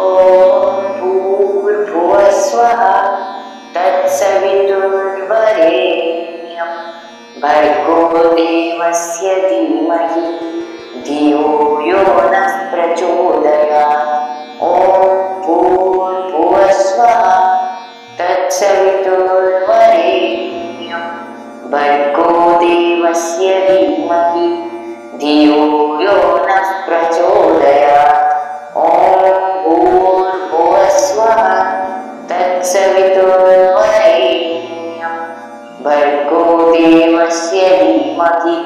ॐ भूर्भुवस्वः तत्सवितुर्वरेण्यं भर्गो देवस्य धीमहि धियो यो नः प्रचोदयात्। ॐ भूर्भुवस्वः तत्सवितुर्वरेण्यं भर्गो देवस्य धीमहि धियो यो नः प्रचोदयात्। ॐ भूर्भुवस्वः तत्सवितुर्वरेण्यं भर्गो देवस्य धीमहि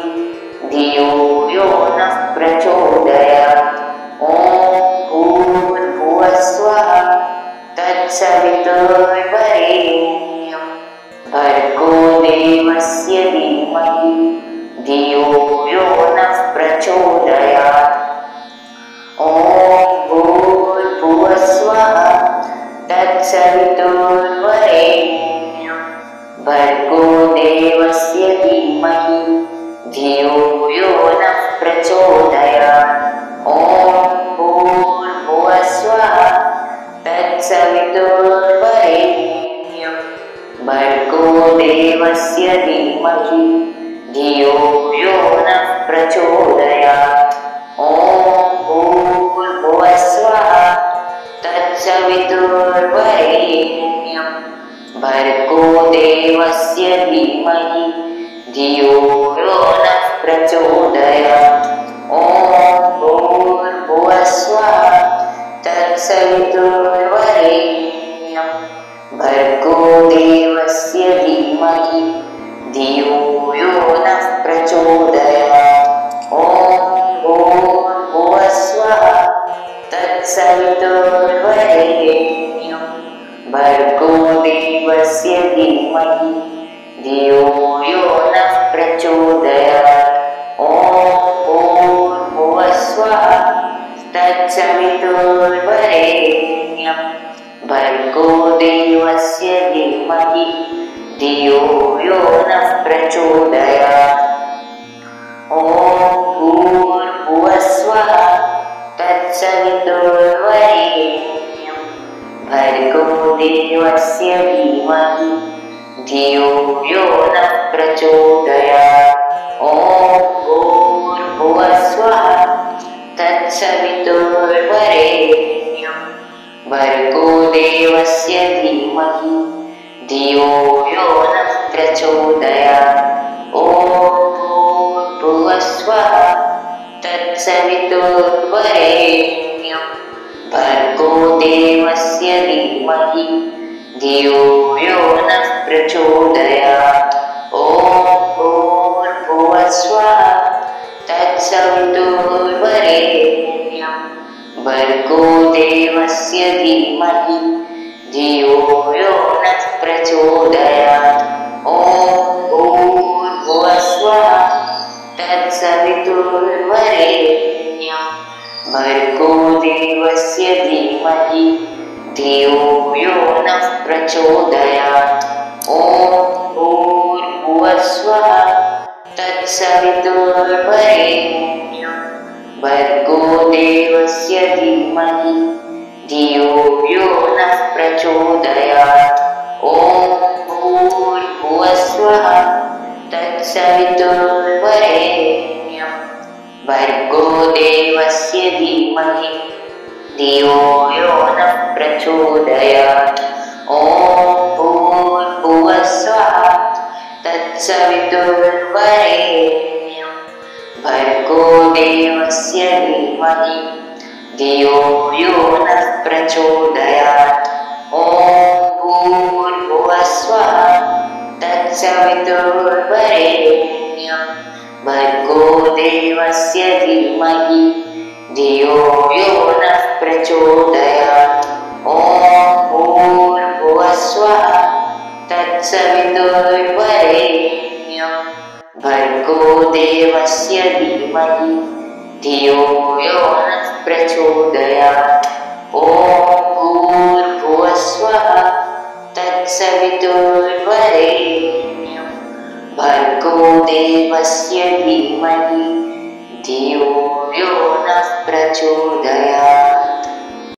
धियो यो नः प्रचोदयात्। ॐ भूर्भुवस्वः तत्सवितुर्वरेण्यं भर्गो देवस्य धीमहि धियो यो नः प्रचोदयात्। ॐ भूर्भुवस्वः तत्सवितुर्वरेण्यं भर्गो देवस्य धीमहि धियो यो नः प्रचोदयात्। ॐ भूर्भुवस्वः तत्सवितुर्वरेण्यं भर्गो देवस्य धीमहि धियो यो नः प्रचोदयात्। ॐ भूर्भुवस्वः तत्सवितुर्वरेण्यं भर्गो देवस्य धीमहि धियो यो नः प्रचोदयात्। ॐ भूर्भुवस्वः तत्सवितुर्वरेण्यं भर्गो देवस्य धीमहि धियो यो नः प्रचोदयात्। ॐ भूर्भुवस्वः तत्सवितुर्वरेण्यं भर्गो देवस्य धीमहि धियो यो नः प्रचोदयात्। ॐ भूर्भुवस्वः तत्सवितुर्वरेण्यं भर्गो देवस्य धीमहि धियो यो नः प्रचोदयात्। ॐ भूर्भुवस्वः तत्सवितुर्वरेण्यं भर्गो देवस्य धीमहि धियो यो नः प्रचोदयात्। ॐ भूर्भुवस्वः तत्सवितुर्वरेण्यं भर्गो देवस्य धीमहि धियो यो नः प्रचोदयात्। ॐ भूर्भुवस्वः तत्सवितुर्वरेण्यं भर्गो देवस्य धीमहि धियो यो नः प्रचोदयात्। ॐ भूर्भुवस्वः तत्सवितुर्वरेण्यं भर्गो देवस्य धीमहि धियो यो नः प्रचोदयात्। ॐ भूर्भुवस्वः तत्सवितुर्वरेण्यं भर्गो देवस्य धीमहि धियो यो नः प्रचोदयात्। ॐ भूर्भुवस्वः तत्सवितुर्वरेण्यं भर्गो देवस्य धीमहि धियो यो नः प्रचोदयात्। ॐ भूर्भुवस्वः तत्सवितुर्वरेण्यं भर्गो देवस्य धीमहि धियो यो नः प्रचोदयात्। ॐ भूर्भुवस्वः तत्सवितुर्वरेण्यं भर्गो देवस्य धीमहि धियो यो नः प्रचोदयात्। ॐ भूर्भुवस्वः तत्सवितुर्वरेण्यं भर्गो देवस्य धीमहि धियो यो नः प्रचोदयात्। ॐ भूर्भुवस्वः तत्सवितुर्वरेण्यं भर्गो देवस्य धीमहि धियो यो नः प्रचोदयात्। ॐ भूर्भुवस्वः तत्सवितुर्वरेण्यं भर्गो देवस्य धीमहि धियो यो नः प्रचोदयात्।